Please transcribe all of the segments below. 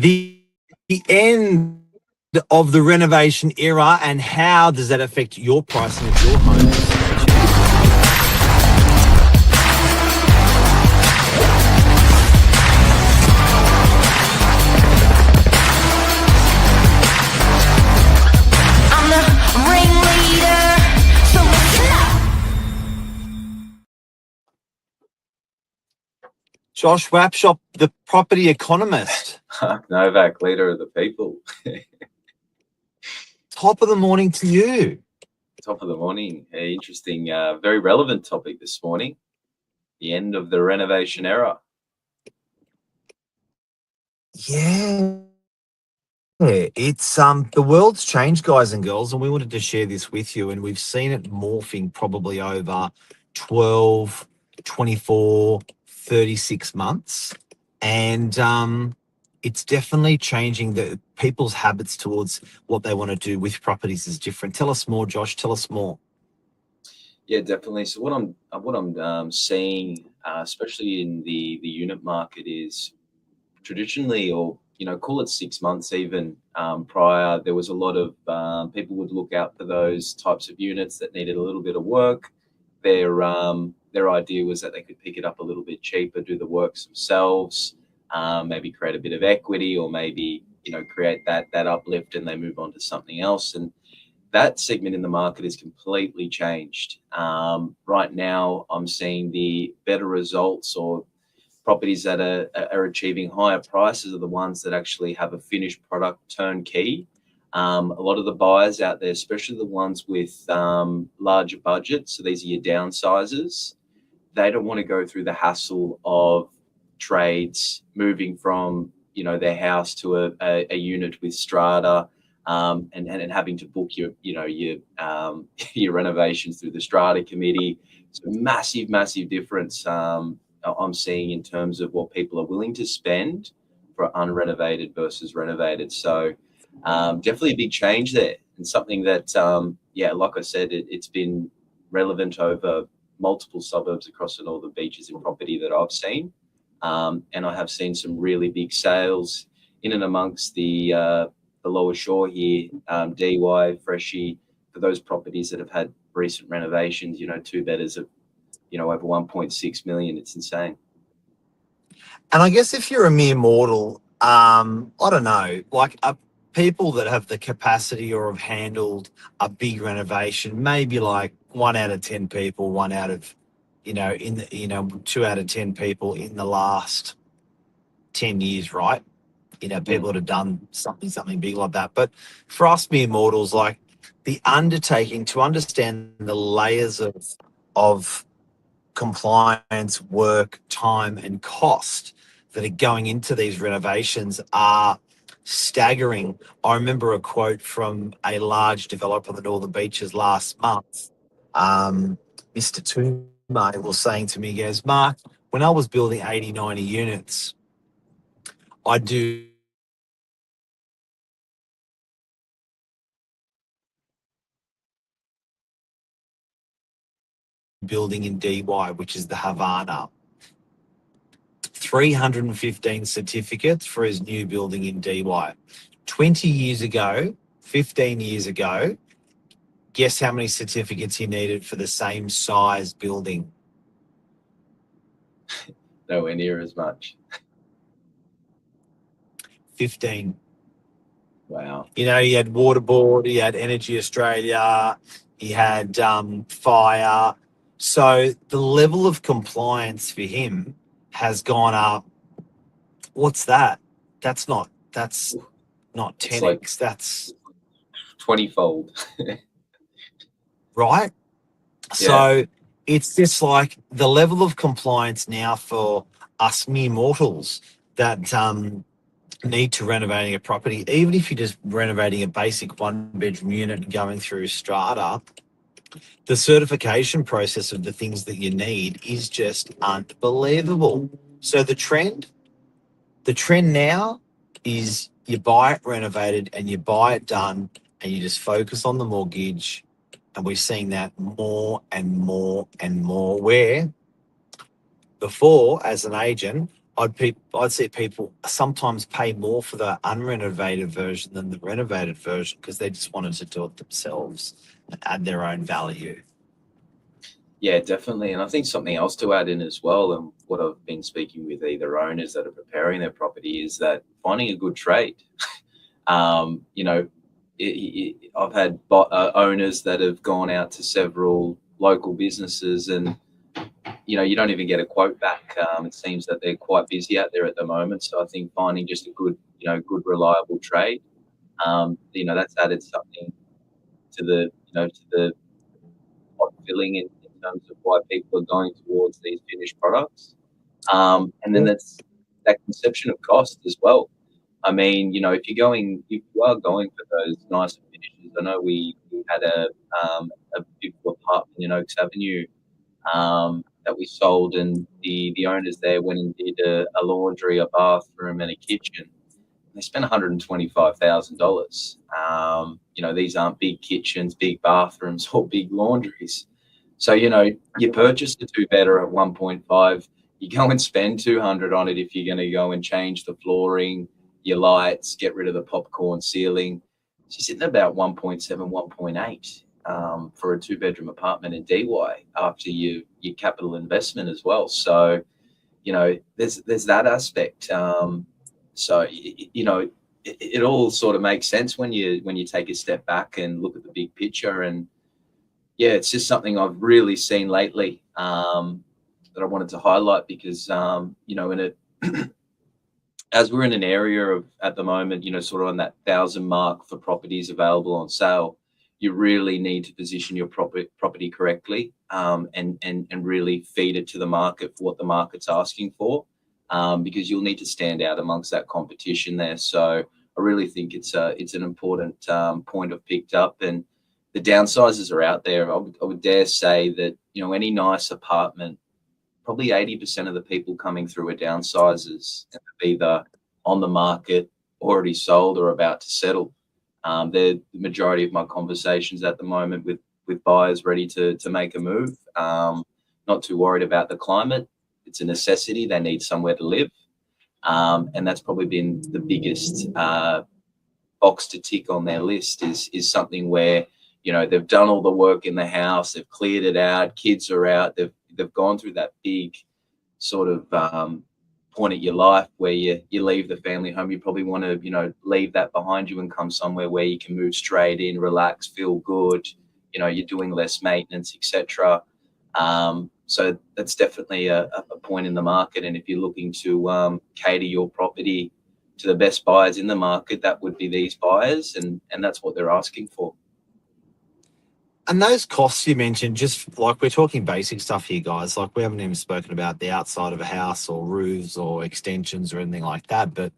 the end of the renovation era, and how does that affect your pricing of your homes? I'm the ringleader, so listen up. Josh Wapshop, the property economist. Novak, leader of the people. Top of the morning to you. Top of the morning. Interesting, very relevant topic this morning. The end of the renovation era. Yeah. It's the world's changed, guys and girls, and we wanted to share this with you, and we've seen it morphing probably over 12, 24, 36 months. And it's definitely changing. The people's habits towards what they want to do with properties is different. Tell us more, Josh. Tell us more. Yeah, definitely. So what I'm seeing, especially in the unit market, is traditionally, or call it 6 months even prior, there was a lot of people would look out for those types of units that needed a little bit of work. Their idea was that they could pick it up a little bit cheaper, do the works themselves, maybe create a bit of equity, or maybe create that uplift, and they move on to something else. And that segment in the market has completely changed. Right now, I'm seeing the better results, or properties that are achieving higher prices, are the ones that actually have a finished product turnkey. A lot of the buyers out there, especially the ones with larger budgets, so these are your downsizers, they don't want to go through the hassle of trades, moving from their house to a unit with strata, and having to book your your renovations through the strata committee. So massive difference I'm seeing in terms of what people are willing to spend for unrenovated versus renovated. So definitely a big change there, and something that like I said, it's been relevant over multiple suburbs across the northern beaches in property that I've seen, and I have seen some really big sales in and amongst the lower shore here, DY, Freshie, for those properties that have had recent renovations. Two bedders of over 1.6 million. It's insane. And I guess if you're a mere mortal, I don't know, like people that have the capacity or have handled a big renovation, maybe like 1 out of 10 people, 1 out of, 2 out of 10 people in the last 10 years, right? People that have done something big like that. But for us mere mortals, like the undertaking to understand the layers of compliance, work, time, and cost that are going into these renovations are staggering. I remember a quote from a large developer on the Northern Beaches last month. Mr. Tuma was saying to me, he goes, Mark, when I was building 80, 90 units, I do building in DY, which is the Havana. 315 certificates for his new building in DY. 20 years ago, 15 years ago, guess how many certificates he needed for the same size building? Nowhere near as much. 15. Wow. He had Water Board, he had Energy Australia, he had fire. So the level of compliance for him has gone up. What's that? That's not 10x. Like that's 20-fold. right. So it's just like the level of compliance now for us mere mortals that need to renovating a property, even if you're just renovating a basic 1-bedroom unit and going through strata, the certification process of the things that you need is just unbelievable. So the trend now is you buy it renovated and you buy it done and you just focus on the mortgage. And we're seeing that more and more and more, where before, as an agent, I'd see people sometimes pay more for the unrenovated version than the renovated version because they just wanted to do it themselves and add their own value. Yeah, definitely. And I think something else to add in as well, and what I've been speaking with either owners that are preparing their property, is that finding a good trade. You know, I've had owners that have gone out to several local businesses, and you don't even get a quote back. It seems that they're quite busy out there at the moment. So I think finding just a good, good reliable trade, that's added something to the pot filling in terms of why people are going towards these finished products. And then that's that conception of cost as well. I mean, if you are going for those nicer finishes, I know we had a beautiful apartment in Oaks Avenue that we sold, and the owners there went and did a laundry, a bathroom, and a kitchen. They spent $125,000. These aren't big kitchens, big bathrooms, or big laundries. So you purchase the two better at 1.5. You go and spend 200 on it if you're going to go and change the flooring, your lights, get rid of the popcorn ceiling. So you're sitting at about 1.7, 1.8 for a two-bedroom apartment in DY after your capital investment as well. So there's that aspect. It all sort of makes sense when you take a step back and look at the big picture. And yeah, it's just something I've really seen lately that I wanted to highlight because as we're in an area of at the moment, sort of on that 1,000 mark for properties available on sale, you really need to position your property correctly and really feed it to the market for what the market's asking for. Because you'll need to stand out amongst that competition there. So I really think it's an important point I've picked up, and the downsizes are out there. I would dare say that any nice apartment, probably 80% of the people coming through are downsizers, and they're either on the market, already sold, or about to settle. They're the majority of my conversations at the moment with buyers ready to make a move. Not too worried about the climate. It's a necessity. They need somewhere to live. And that's probably been the biggest box to tick on their list is something where, they've done all the work in the house, they've cleared it out, kids are out, they've gone through that big sort of point at your life where you leave the family home. You probably want to, leave that behind you and come somewhere where you can move straight in, relax, feel good, you're doing less maintenance, etc. So that's definitely a point in the market. And if you're looking to cater your property to the best buyers in the market, that would be these buyers, and that's what they're asking for. And those costs you mentioned, just like we're talking basic stuff here, guys, like we haven't even spoken about the outside of a house or roofs or extensions or anything like that. But,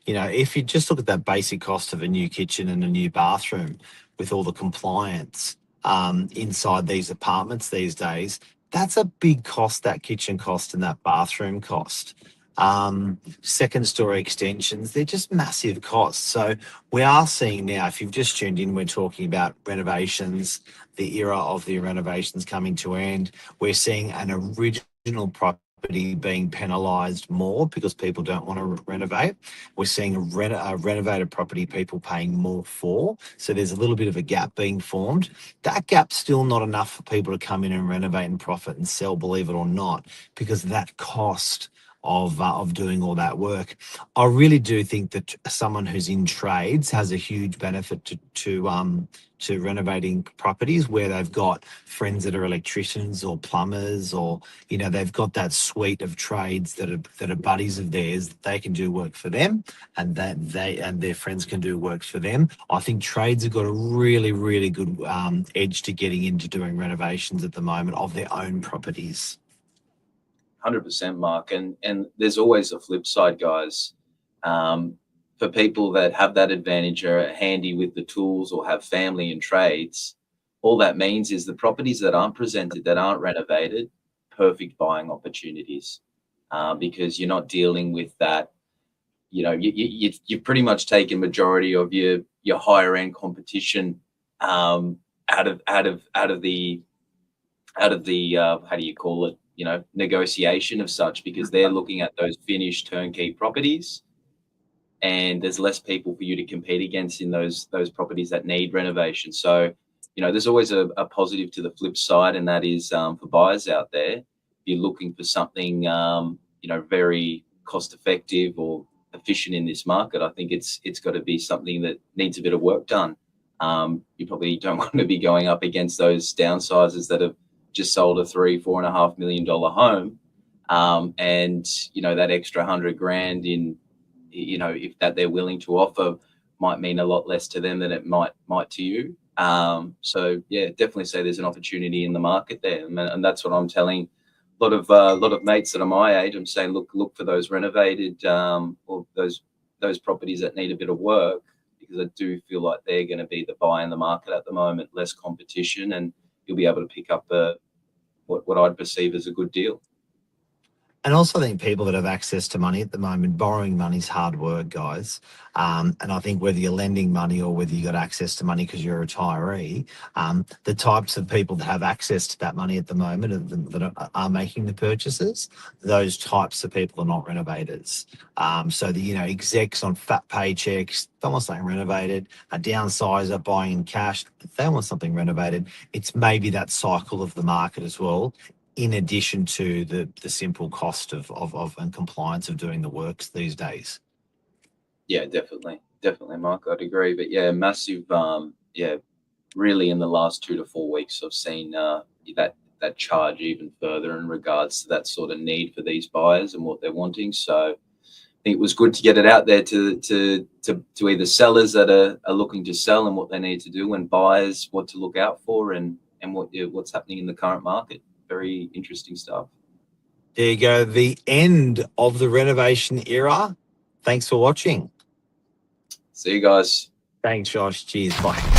if you just look at that basic cost of a new kitchen and a new bathroom with all the compliance inside these apartments these days, that's a big cost, that kitchen cost and that bathroom cost. Second story extensions, they're just massive costs. So we are seeing now, if you've just tuned in, we're talking about renovations, the era of the renovations coming to end. We're seeing an original property being penalised more because people don't want to renovate. We're seeing a renovated property people paying more for. So there's a little bit of a gap being formed. That gap's still not enough for people to come in and renovate and profit and sell, believe it or not, because of that cost of doing all that work. I really do think that someone who's in trades has a huge benefit to renovating properties where they've got friends that are electricians or plumbers, or they've got that suite of trades that are buddies of theirs, that they can do work for them, and that they and their friends can do work for them. I think trades have got a really, really good edge to getting into doing renovations at the moment of their own properties. 100%, Mark. And there's always a flip side, guys. For people that have that advantage, are handy with the tools, or have family in trades, all that means is the properties that aren't presented, that aren't renovated, perfect buying opportunities, because you're not dealing with that. You've pretty much taken majority of your higher end competition out of the how do you call it, negotiation of such, because they're looking at those finished turnkey properties, and there's less people for you to compete against in those properties that need renovation. So, there's always a positive to the flip side, and that is for buyers out there. If you're looking for something, very cost effective or efficient in this market, I think it's got to be something that needs a bit of work done. You probably don't want to be going up against those downsizers that have just sold a $3-4.5 million home, and that extra $100,000 in, if that they're willing to offer, might mean a lot less to them than it might to you. So yeah, definitely say there's an opportunity in the market there, and that's what I'm telling a lot of mates that are my age. I'm saying, look for those renovated or those properties that need a bit of work, because I do feel like they're going to be the buy in the market at the moment. Less competition, and you'll be able to pick up what I'd perceive as a good deal. And also, I think people that have access to money at the moment, borrowing money is hard work, guys. And I think whether you're lending money or whether you got access to money because you're a retiree, the types of people that have access to that money at the moment that are making the purchases, those types of people are not renovators. So the execs on fat paychecks, they want something renovated. A downsizer buying in cash, they want something renovated. It's maybe that cycle of the market as well, in addition to the simple cost of and compliance of doing the works these days. Yeah, definitely, Mark. I'd agree. But yeah, massive. Really, in the last 2 to 4 weeks, I've seen that charge even further in regards to that sort of need for these buyers and what they're wanting. So I think it was good to get it out there to either sellers that are looking to sell and what they need to do, and buyers what to look out for, and what's happening in the current market. Very interesting stuff. There you go. The end of the renovation era. Thanks for watching. See you guys. Thanks, Josh. Cheers. Bye.